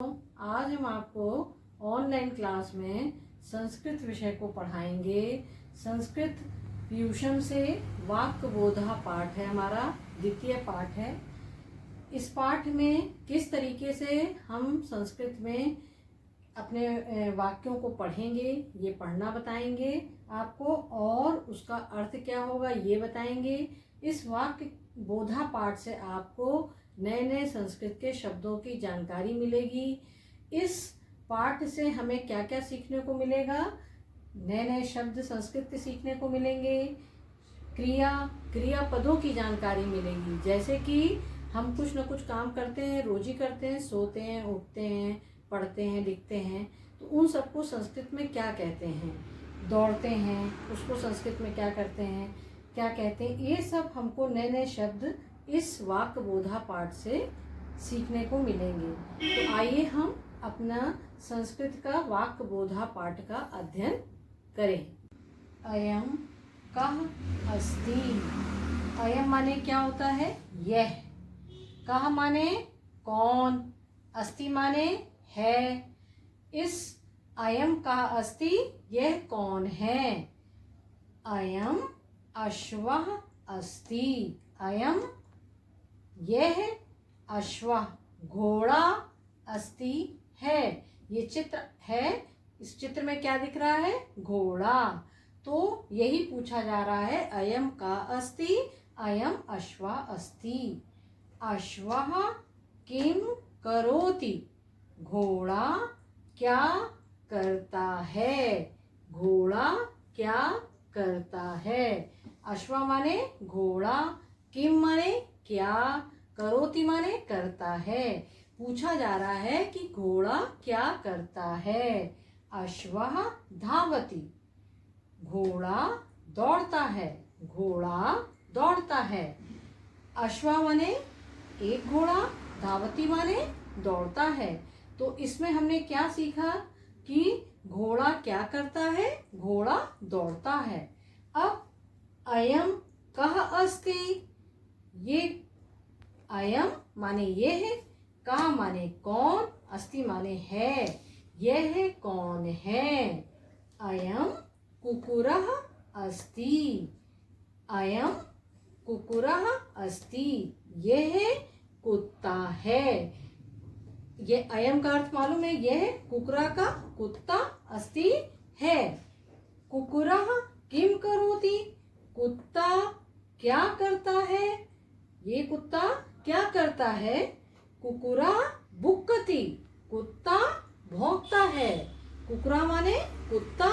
आज हम आपको ऑनलाइन क्लास में संस्कृत विषय को पढ़ाएंगे। संस्कृत ट्यूशन से वाक्य बोधा पाठ है, हमारा द्वितीय पाठ है। इस पाठ में किस तरीके से हम संस्कृत में अपने वाक्यों को पढ़ेंगे ये पढ़ना बताएंगे आपको, और उसका अर्थ क्या होगा ये बताएंगे। इस वाक्य बोधा पाठ से आपको नए नए संस्कृत के शब्दों की जानकारी मिलेगी। इस पाठ से हमें क्या क्या सीखने को मिलेगा? नए नए शब्द संस्कृत के सीखने को मिलेंगे, क्रियापदों की जानकारी मिलेगी। जैसे कि हम कुछ न कुछ काम करते हैं, रोज ही करते हैं, सोते हैं, उठते हैं, पढ़ते हैं, लिखते हैं, तो उन सबको संस्कृत में क्या कहते हैं? दौड़ते हैं, उसको संस्कृत में क्या करते हैं, क्या कहते हैं? ये सब हमको नए नए शब्द इस वाक्य बोधा पाठ से सीखने को मिलेंगे। तो आइए हम अपना संस्कृत का वाक्य बोधा पाठ का अध्ययन करें। अयम कः अस्ति। अयम माने क्या होता है? यह। कः माने कौन, अस्ति माने है। इस अयम कः अस्ति, यह कौन है? अयम अश्वः अस्ति। अयम यह अश्वः घोड़ा अस्ति है। ये चित्र है, इस चित्र में क्या दिख रहा है? घोड़ा। तो यही पूछा जा रहा है, अयम का अस्ति, अयम अश्वः अस्ति। अश्वः किम करोति। घोड़ा क्या करता है। घोड़ा क्या करता है। अश्व माने घोड़ा, किम माने क्या, करोति माने करता है। पूछा जा रहा है कि घोड़ा क्या करता है। अश्वः धावति। घोड़ा दौड़ता है। घोड़ा दौड़ता है। अश्व माने एक घोड़ा, धावती माने दौड़ता है। तो इसमें हमने क्या सीखा कि घोड़ा क्या करता है? घोड़ा दौड़ता है। अब अयम कः अस्ति। ये अयम माने ये है, कः माने कौन, अस्ति माने है। यह कौन है? अयम कुक्कुरः अस्ति। अयम कुक्कुरः अस्ति। यह कुत्ता है। ये अयम का अर्थ मालूम है? यह कुक्कुरा का कुत्ता अस्ति है। कुक्कुरः किम करोति। कुत्ता क्या करता है। ये कुत्ता क्या करता है? कुक्कुरा भुक्कति। कुत्ता भौंकता है। कुक्कुरा माने कुत्ता,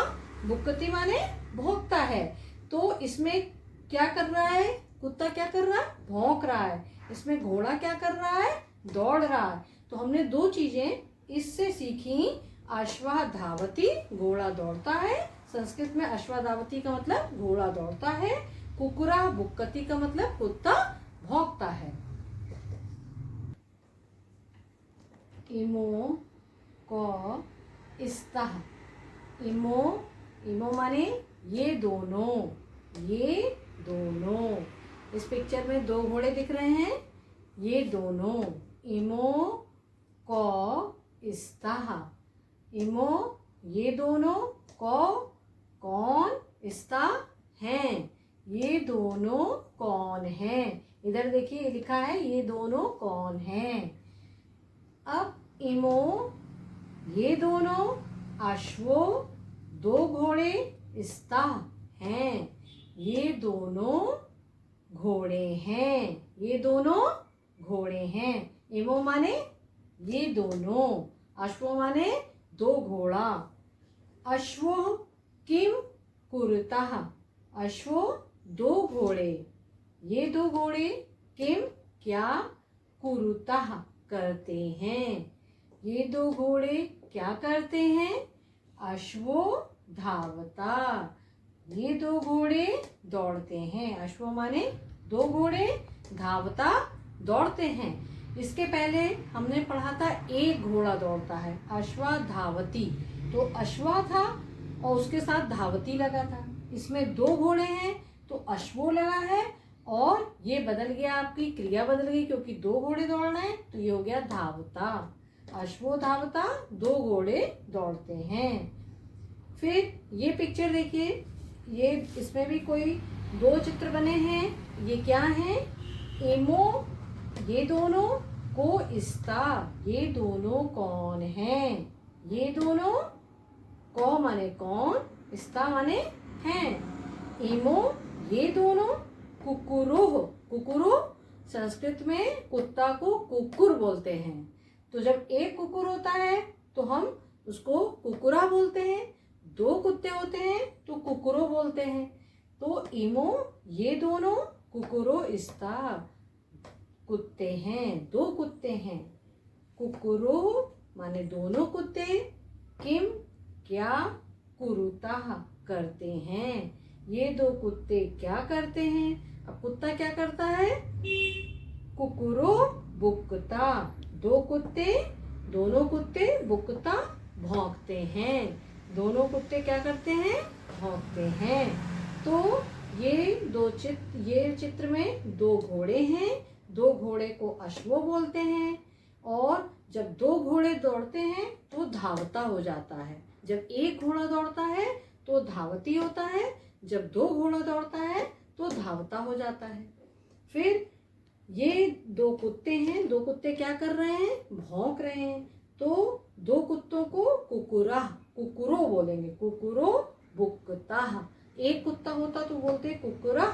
भुक्कति माने भौंकता है। तो इसमें क्या कर रहा है? कुत्ता क्या कर रहा है? भौंक रहा है। इसमें घोड़ा क्या कर रहा है? दौड़ रहा है। तो हमने दो चीजें इससे सीखी। अश्वः धावति, घोड़ा दौड़ता है। संस्कृत में अश्वः धावति का मतलब घोड़ा दौड़ता है। कुक्कुरा भुक्कति का मतलब कुत्ता भौंकता है। इमो को स्तः। इमो, इमो माने ये दोनों, ये दोनों। इस पिक्चर में दो घोड़े दिख रहे हैं, ये दोनों। इमो को स्तः। इमो ये दोनों, को कौन, स्तः हैं। ये दोनों कौन हैं? इधर देखिए लिखा है ये दोनों कौन हैं। अब इमो ये दोनों, अश्वो दो घोड़े, स्तः हैं। ये दोनों घोड़े हैं। ये दोनों घोड़े हैं। इमो माने ये दोनों, अश्व माने दो घोड़ा। अश्वो किम कुरुतः। अश्वो दो घोड़े, ये दो घोड़े, किम क्या, कुरुतः करते हैं। ये दो घोड़े क्या करते हैं? अश्वो धावता। ये दो घोड़े दौड़ते हैं। अश्व माने दो घोड़े, धावता दौड़ते हैं। इसके पहले हमने पढ़ा था एक घोड़ा दौड़ता है, अश्वा धावती। तो अश्वा था और उसके साथ धावती लगा था। इसमें दो घोड़े हैं तो अश्वो लगा है, और ये बदल गया, आपकी क्रिया बदल गई क्योंकि दो घोड़े दौड़ रहे हैं, तो ये हो गया धावता। अश्वो धावता, दो घोड़े दौड़ते हैं। फिर ये पिक्चर देखिए, ये इसमें भी कोई दो चित्र बने हैं। ये क्या है? एमो, ये दोनों, को इस्ता, ये दोनों कौन हैं? ये दोनों, को माने कौन, इस्ता माने हैं। एमो, ये दोनों, कुकुरुह, कुकुरुह संस्कृत में कुत्ता को कुकुर बोलते हैं। तो जब एक कुकुर होता है तो हम उसको कुकुरा बोलते हैं, दो कुत्ते होते हैं तो कुकुरो बोलते हैं। तो इमो, ये दोनों, कुकुरो इस्ता, कुत्ते हैं, दो कुत्ते हैं। कुकुरो माने दोनों कुत्ते, किम क्या, कुरुता करते हैं, ये दो कुत्ते क्या करते हैं। अब कुत्ता क्या करता है? कुकुरो बुकता, दो कुत्ते, दोनों कुत्ते बुकता भौंकते हैं, दोनों कुत्ते क्या करते हैं? भौंकते हैं। तो ये चित्र में दो घोड़े हैं, दो घोड़े को अश्वो बोलते हैं। और जब दो घोड़े दौड़ते हैं तो धावता हो जाता है। जब एक घोड़ा दौड़ता है तो धावती होता है, जब दो घोड़ा दौड़ता है तो धावता हो जाता है। फिर ये दो कुत्ते हैं, दो कुत्ते क्या कर रहे हैं? भौंक रहे हैं। तो दो कुत्तों को कुकुरा, कुकुरो बोलेंगे, कुकुरो बुकता। एक कुत्ता होता तो बोलते कुकुरा,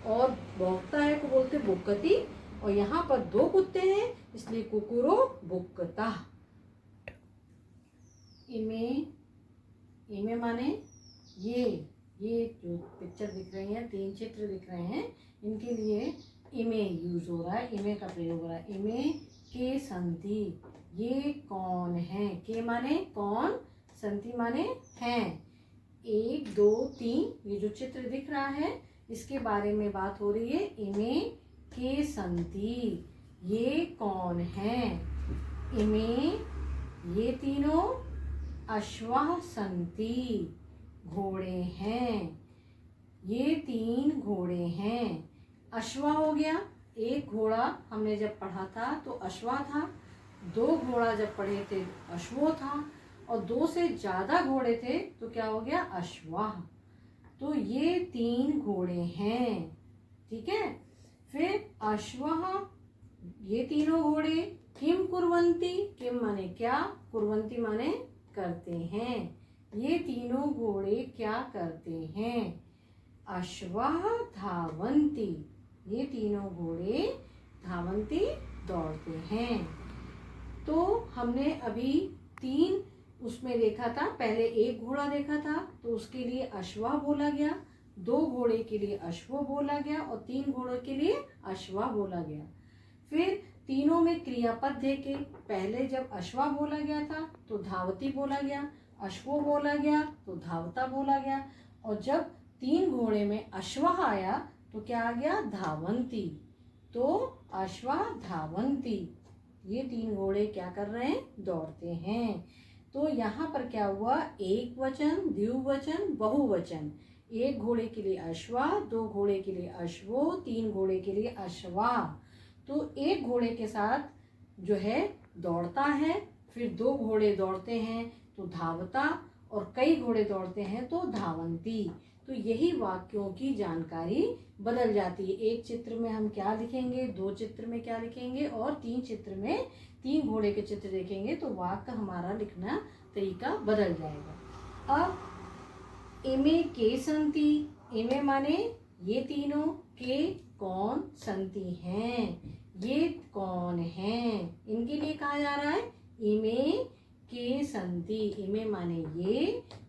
और भौंकता है तो बोलते बुकती। और यहाँ पर दो कुत्ते हैं इसलिए कुकुरो बुकता। इमे, इमे माने ये जो पिक्चर दिख रही है, तीन चित्र दिख रहे हैं, इनके लिए इमे यूज हो रहा है, इमे का प्रयोग हो रहा है। इमे के संति, ये कौन है? के माने कौन, संति माने हैं। एक दो तीन, ये जो चित्र दिख रहा है इसके बारे में बात हो रही है। इमे के संति, ये कौन है? इमे, ये तीनों, अश्वः संति, घोड़े हैं, ये तीन घोड़े हैं। अश्वा हो गया, एक घोड़ा हमने जब पढ़ा था तो अश्वा था, दो घोड़ा जब पढ़े थे अश्वो था, और दो से ज्यादा घोड़े थे तो क्या हो गया? अश्वा। तो ये तीन घोड़े हैं, ठीक है। फिर अश्वः, ये तीनों घोड़े, किम कुर्वन्ति, किम माने क्या, कुर्वन्ति माने करते हैं, ये तीनों घोड़े क्या करते हैं? अश्वः धावन्ति, ये तीनों घोड़े धावन्ति दौड़ते हैं। तो हमने अभी तीन उसमें देखा था, पहले एक घोड़ा देखा था तो उसके लिए अश्वा बोला गया, दो घोड़े के लिए अश्वो बोला गया, और तीन घोड़ों के लिए अश्वा बोला गया। फिर तीनों में क्रियापद देके, पहले जब अश्वा बोला गया था तो धावती बोला गया, अश्वो बोला गया तो धावता बोला गया, और जब तीन घोड़े में अश्वा आया तो क्या आ गया? धावंती। तो अश्वा धावंती, ये तीन घोड़े क्या कर रहे हैं? दौड़ते हैं। तो यहाँ पर क्या हुआ? एक वचन, द्विवचन, बहुवचन। एक घोड़े के लिए अश्वा, दो घोड़े के लिए अश्वो, तीन घोड़े के लिए अश्वा। तो एक घोड़े के साथ जो है दौड़ता है, फिर दो घोड़े दौड़ते हैं तो धावता, और कई घोड़े दौड़ते हैं तो धावंती। तो यही वाक्यों की जानकारी बदल जाती है। एक चित्र में हम क्या लिखेंगे, दो चित्र में क्या लिखेंगे, और तीन चित्र में तीन घोड़े के चित्र देखेंगे तो वाक्य हमारा लिखना तरीका बदल जाएगा। अब इमे के संति, इमे माने ये तीनों, के कौन, संति हैं, ये कौन हैं, इनके लिए कहा जा रहा है इमे के संति। इमे माने ये,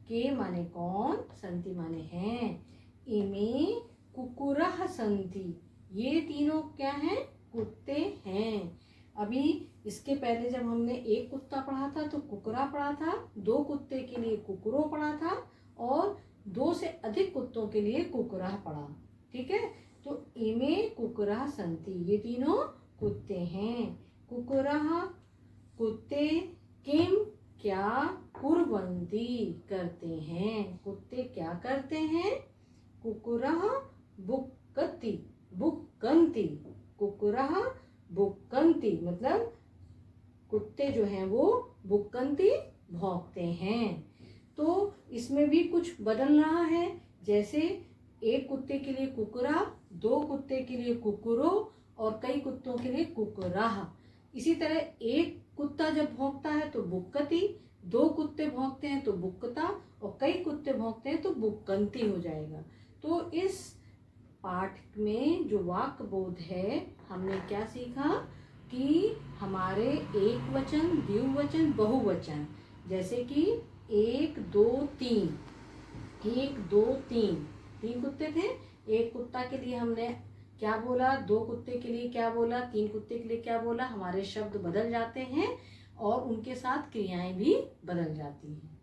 के माने कौन, संति माने हैं। इमे कुकुरः संति, ये तीनों क्या हैं? कुत्ते हैं। अभी इसके पहले जब हमने एक कुत्ता पढ़ा था तो कुकुरा पढ़ा था, दो कुत्ते के लिए कुकुरो पढ़ा था, और दो से अधिक कुत्तों के लिए कुकुरा पढ़ा, ठीक है। तो इमे कुकुरः संति, ये तीनों कुत्ते हैं। कुकुरः कुत्ते, किम क्या, कुर्वन्ति करते हैं, कुत्ते क्या करते हैं? कुकुरः बुक्कन्ति, कुकुरः बुक्कन्ति मतलब कुत्ते जो हैं वो बुक्कंती भौंकते हैं। तो इसमें भी कुछ बदल रहा है, जैसे एक कुत्ते के लिए कुकुरा, दो कुत्ते के लिए कुकुरो और कई कुत्तों के लिए कुकुराह। इसी तरह एक कुत्ता जब भौंकता है तो बुक्कती, दो कुत्ते भौंकते हैं तो बुक्कता और कई कुत्ते भौंकते हैं तो बुक्कंती हो जाएगा। तो इस पाठ में जो वाक्य बोध है, हमने क्या सीखा कि हमारे एक वचन, द्विवचन, बहुवचन, जैसे कि एक दो तीन, एक दो तीन, तीन कुत्ते थे, एक कुत्ता के लिए हमने क्या बोला, दो कुत्ते के लिए क्या बोला, तीन कुत्ते के लिए क्या बोला, हमारे शब्द बदल जाते हैं और उनके साथ क्रियाएं भी बदल जाती हैं।